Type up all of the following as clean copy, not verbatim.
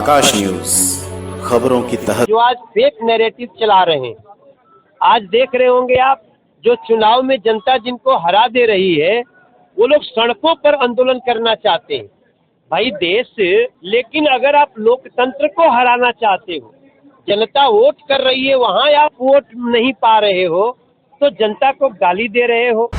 आकाश news खबरों की तह जो आज फेक नैरेटिव चला रहे हैं। आज देख रहे होंगे आप, जो चुनाव में जनता जिनको हरा दे रही है वो लोग सड़कों पर आंदोलन करना चाहते हैं। भाई देश, लेकिन अगर आप लोकतंत्र को हराना चाहते हो, जनता वोट कर रही है, वहां आप वोट नहीं पा रहे हो तो जनता को गाली दे रहे हो।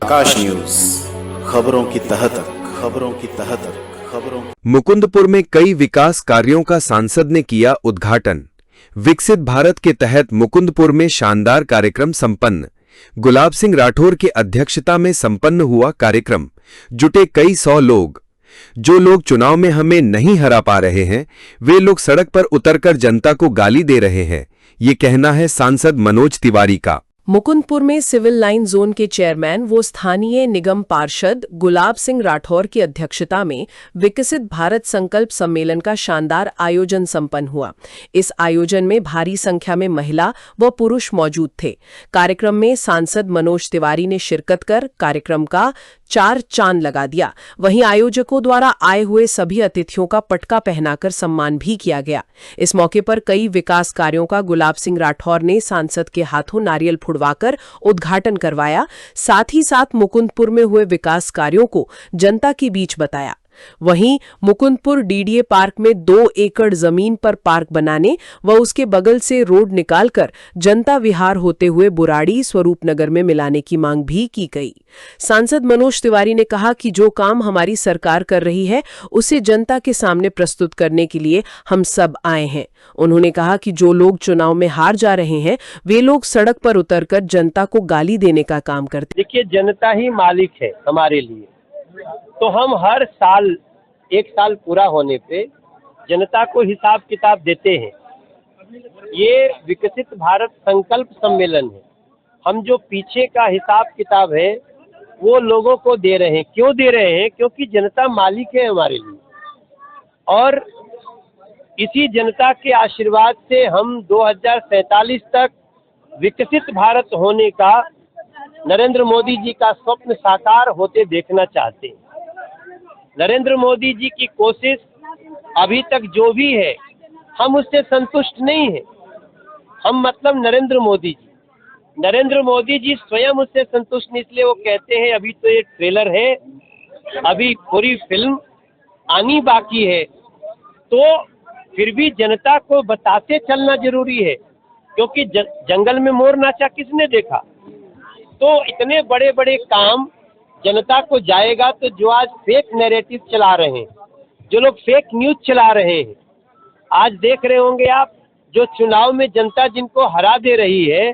आकाश न्यूज खबरों की तह तक खबरों। मुकुंदपुर में कई विकास कार्यों का सांसद ने किया उद्घाटन। विकसित भारत के तहत मुकुंदपुर में शानदार कार्यक्रम संपन्न। गुलाब सिंह राठौर की अध्यक्षता में संपन्न हुआ कार्यक्रम। जुटे कई सौ लोग। जो लोग चुनाव में हमें नहीं हरा पा रहे हैं, वे लोग सड़क पर उतरकर जनता को गाली दे रहे हैं, ये कहना है सांसद मनोज तिवारी का। मुकुंदपुर में सिविल लाइन जोन के चेयरमैन वो स्थानीय निगम पार्षद गुलाब सिंह राठौर की अध्यक्षता में विकसित भारत संकल्प सम्मेलन का शानदार आयोजन संपन्न हुआ। इस आयोजन में भारी संख्या में महिला व पुरुष मौजूद थे। कार्यक्रम में सांसद मनोज तिवारी ने शिरकत कर कार्यक्रम का 4 चांद लगा दिया। वहीं आयोजकों द्वारा आए हुए सभी अतिथियों का पटका पहनाकर सम्मान भी किया गया। इस मौके पर कई विकास कार्यों का गुलाब सिंह राठौर ने सांसद के हाथों नारियल फुड़वाकर उद्घाटन करवाया। साथ ही साथ मुकुंदपुर में हुए विकास कार्यों को जनता के बीच बताया। वहीं मुकुंदपुर डीडीए पार्क में 2 एकड़ जमीन पर पार्क बनाने व उसके बगल से रोड निकालकर जनता विहार होते हुए बुराड़ी स्वरूपनगर में मिलाने की मांग भी की गई। सांसद मनोज तिवारी ने कहा कि जो काम हमारी सरकार कर रही है उसे जनता के सामने प्रस्तुत करने के लिए हम सब आए हैं। उन्होंने कहा कि जो लोग चुनाव में हार जा रहे हैं वे लोग सड़क पर उतरकर जनता को गाली देने का काम करते। देखिए, जनता ही मालिक है हमारे लिए, तो हम हर साल 1 साल पूरा होने पे जनता को हिसाब किताब देते हैं। ये विकसित भारत संकल्प सम्मेलन है। हम जो पीछे का हिसाब किताब है वो लोगों को दे रहे हैं। क्यों दे रहे हैं? क्योंकि जनता मालिक है हमारे लिए, और इसी जनता के आशीर्वाद से हम 2047 तक विकसित भारत होने का, नरेंद्र मोदी जी का स्वप्न साकार होते देखना चाहते हैं। नरेंद्र मोदी जी की कोशिश अभी तक जो भी है, हम उससे संतुष्ट नहीं हैं। हम मतलब नरेंद्र मोदी जी स्वयं उससे संतुष्ट नहीं, इसलिए वो कहते हैं अभी तो ये ट्रेलर है, अभी पूरी फिल्म आनी बाकी है। तो फिर भी जनता को बताते चलना जरूरी है, क्योंकि जंगल में मोर नाचा किसने देखा? तो इतने बड़े बड़े काम जनता को जाएगा। तो जो आज फेक नैरेटिव चला रहे हैं, जो लोग फेक न्यूज चला रहे हैं, आज देख रहे होंगे आप, जो चुनाव में जनता जिनको हरा दे रही है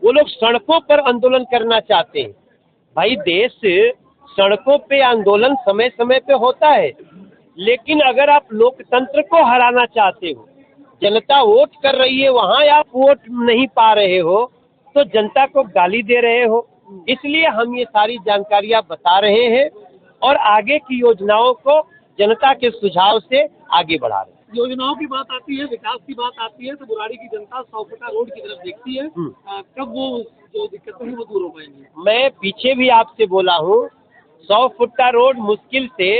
वो लोग सड़कों पर आंदोलन करना चाहते हैं। भाई देश, सड़कों पे आंदोलन समय समय पे होता है, लेकिन अगर आप लोकतंत्र को हराना चाहते हो, जनता वोट कर रही है, वहां आप वोट नहीं पा रहे हो तो जनता को गाली दे रहे हो। इसलिए हम ये सारी जानकारियां बता रहे हैं और आगे की योजनाओं को जनता के सुझाव से आगे बढ़ा रहे हैं। योजनाओं की बात आती है, विकास की बात आती है तो बुराड़ी की जनता 100 फुटा रोड की तरफ देखती है। कब वो जो दिक्कतें हैं वो दूर हो पाएंगी? मैं पीछे भी आपसे बोला हूँ, 100 फुटा रोड मुश्किल से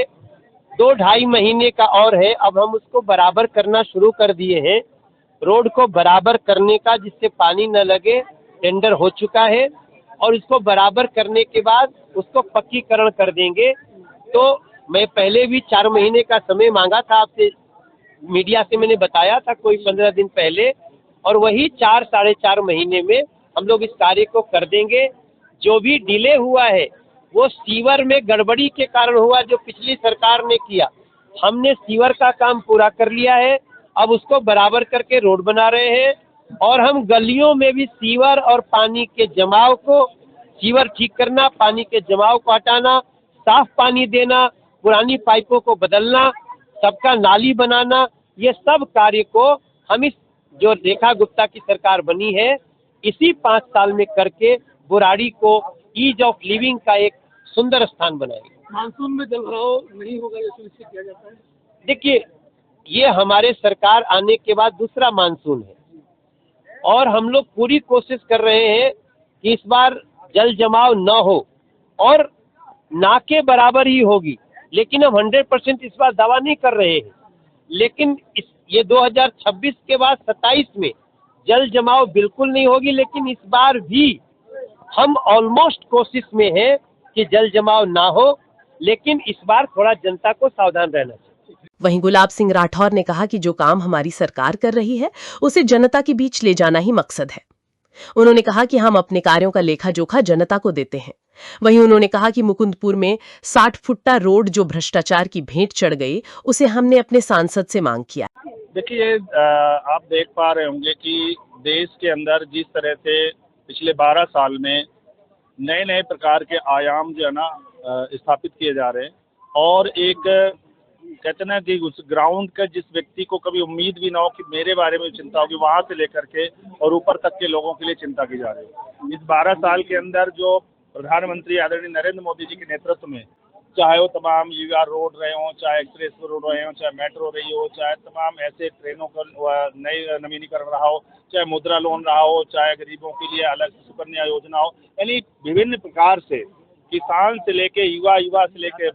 2-2.5 महीने का और है। अब हम उसको बराबर करना शुरू कर दिए हैं। रोड को बराबर करने का, जिससे पानी न लगे, टेंडर हो चुका है और इसको बराबर करने के बाद उसको पक्कीकरण कर देंगे। तो मैं पहले भी 4 महीने का समय मांगा था आपसे, मीडिया से मैंने बताया था कोई 15 दिन पहले, और वही 4-4.5 महीने में हम लोग इस कार्य को कर देंगे। जो भी डिले हुआ है वो सीवर में गड़बड़ी के कारण हुआ, जो पिछली सरकार ने किया। हमने सीवर का काम पूरा कर लिया है, अब उसको बराबर करके रोड बना रहे हैं। और हम गलियों में भी सीवर और पानी के जमाव को, सीवर ठीक करना, पानी के जमाव को हटाना, साफ पानी देना, पुरानी पाइपों को बदलना, सबका नाली बनाना, ये सब कार्य को हम इस जो रेखा गुप्ता की सरकार बनी है इसी 5 साल में करके बुराड़ी को ईज ऑफ लिविंग का एक सुंदर स्थान बनाएंगे। मानसून में जलभराव नहीं होगा, ये सुनिश्चित किया जाता है। देखिए, ये हमारे सरकार आने के बाद दूसरा मानसून है और हम लोग पूरी कोशिश कर रहे हैं कि इस बार जल जमाव न हो और ना के बराबर ही होगी, लेकिन हम 100% इस बार दावा नहीं कर रहे हैं। लेकिन ये 2026 के बाद 27 में जल जमाव बिल्कुल नहीं होगी, लेकिन इस बार भी हम ऑलमोस्ट कोशिश में हैं कि जल जमाव ना हो, लेकिन इस बार थोड़ा जनता को सावधान रहना चाहिए। वहीं गुलाब सिंह राठौर ने कहा कि जो काम हमारी सरकार कर रही है उसे जनता के बीच ले जाना ही मकसद है। उन्होंने कहा कि हम अपने कार्यों का लेखा जोखा जनता को देते हैं। वहीं उन्होंने कहा कि मुकुंदपुर में 60 फुट्टा रोड जो भ्रष्टाचार की भेंट चढ़ गई, उसे हमने अपने सांसद से मांग किया। देखिए, आप देख पा रहे होंगे कि देश के अंदर जिस तरह से पिछले 12 साल में नए नए प्रकार के आयाम जो है ना स्थापित किए जा रहे हैं, और एक कहते ना कि उस ग्राउंड का जिस व्यक्ति को कभी उम्मीद भी ना हो कि मेरे बारे में चिंता होगी, वहाँ से लेकर के और ऊपर तक के लोगों के लिए चिंता की जा रही है। इस 12 साल के अंदर जो प्रधानमंत्री आदरणीय नरेंद्र मोदी जी के नेतृत्व में, चाहे वो तमाम यूआर रोड रहे हों, चाहे एक्सप्रेस रोड रहे हों, चाहे मेट्रो रही हो, चाहे तमाम ऐसे ट्रेनों का नई नवीनीकरण रहा हो, चाहे मुद्रा लोन रहा हो, चाहे गरीबों के लिए अलग सुकन्या योजना हो, यानी विभिन्न प्रकार से किसान से लेके युवा से लेके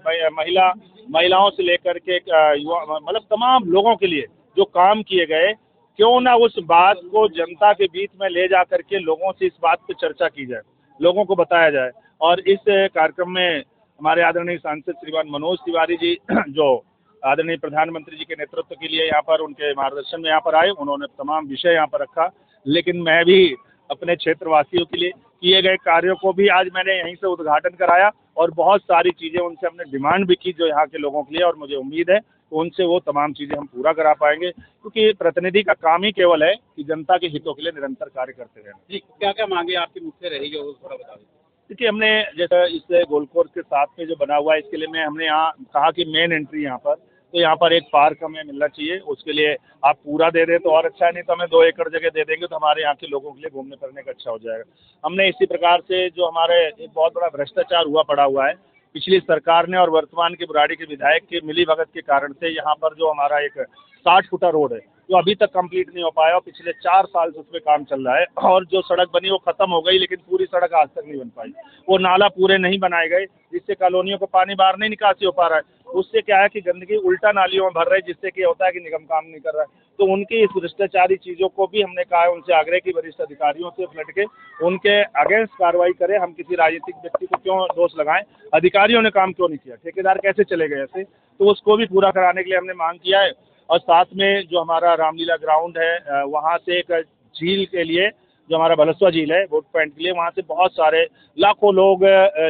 महिलाओं से लेकर के युवा, मतलब तमाम लोगों के लिए जो काम किए गए, क्यों ना उस बात को जनता के बीच में ले जा करके लोगों से इस बात पे चर्चा की जाए, लोगों को बताया जाए। और इस कार्यक्रम में हमारे आदरणीय सांसद श्रीमान मनोज तिवारी जी, जो आदरणीय प्रधानमंत्री जी के नेतृत्व के लिए यहाँ पर उनके मार्गदर्शन में यहाँ पर आए, उन्होंने तमाम विषय यहाँ पर रखा। लेकिन मैं भी अपने क्षेत्रवासियों के लिए किए गए कार्यों को भी आज मैंने यहीं से उद्घाटन कराया और बहुत सारी चीज़ें उनसे हमने डिमांड भी की जो यहाँ के लोगों के लिए, और मुझे उम्मीद है कि उनसे वो तमाम चीज़ें हम पूरा करा पाएंगे, क्योंकि प्रतिनिधि का काम ही केवल है कि जनता के हितों के लिए निरंतर कार्य करते रहना। जी, क्या क्या मांगे आपकी मुख्य रहेगी वो थोड़ा बता दें। देखिए, हमने जैसे इस गोल्ड कोर्स के साथ में जो बना हुआ है, इसके लिए हमने यहाँ कहा कि मेन एंट्री यहाँ पर, तो यहाँ पर एक पार्क हमें मिलना चाहिए। उसके लिए आप पूरा दे दें तो और अच्छा है, नहीं तो हमें 2 एकड़ जगह दे देंगे तो हमारे यहाँ के लोगों के लिए घूमने फिरने का अच्छा हो जाएगा। हमने इसी प्रकार से जो हमारे एक बहुत बड़ा भ्रष्टाचार हुआ पड़ा हुआ है पिछली सरकार ने और वर्तमान के बुराड़ी के विधायक के मिलीभगत के कारण से, यहाँ पर जो हमारा एक 60 फुटा रोड है जो अभी तक कंप्लीट नहीं हो पाया, और पिछले 4 साल से उस पर काम चल रहा है, और जो सड़क बनी वो खत्म हो गई, लेकिन पूरी सड़क आज तक नहीं बन पाई। वो नाला पूरे नहीं बनाए गए, जिससे कॉलोनियों को पानी बाहर नहीं निकासी हो पा रहा है। उससे क्या है कि गंदगी उल्टा नालियों में भर रही है, जिससे कि होता है कि निगम काम नहीं कर रहा है। तो उनकी इस भ्रष्टाचारी चीज़ों को भी हमने कहा है, उनसे आग्रह की वरिष्ठ अधिकारियों से फ्लट के उनके अगेंस्ट कार्रवाई करें। हम किसी राजनीतिक व्यक्ति को क्यों दोष लगाएं, अधिकारियों ने काम क्यों नहीं किया, ठेकेदार कैसे चले गए ऐसे, तो उसको भी पूरा कराने के लिए हमने मांग किया है। और साथ में जो हमारा रामलीला ग्राउंड है, वहाँ से एक झील के लिए, जो हमारा बलसवा झील है बोट पॉइंट के लिए, वहाँ से बहुत सारे लाखों लोग,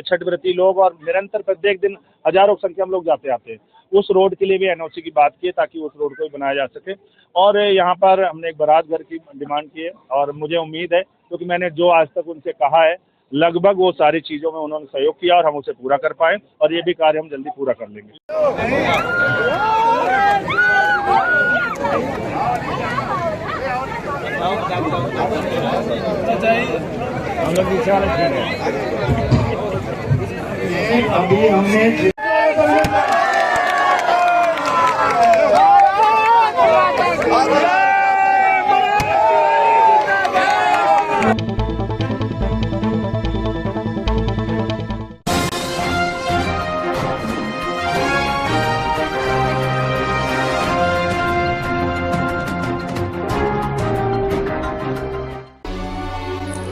छठव्रती लोग, और निरंतर प्रत्येक दिन हजारों की संख्या में लोग जाते आते हैं। उस रोड के लिए भी एनओसी की बात की है, ताकि उस रोड को भी बनाया जा सके। और यहाँ पर हमने एक बारात घर की डिमांड की है, और मुझे उम्मीद है, क्योंकि मैंने जो आज तक उनसे कहा है लगभग वो सारी चीज़ों में उन्होंने सहयोग किया और हम उसे पूरा कर पाएँ, और ये भी कार्य हम जल्दी पूरा कर लेंगे। अभी हमने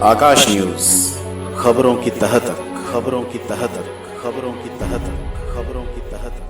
आकाश न्यूज, खबरों की तह तक, खबरों की तह तक, खबरों की तह तक, खबरों की तह तक।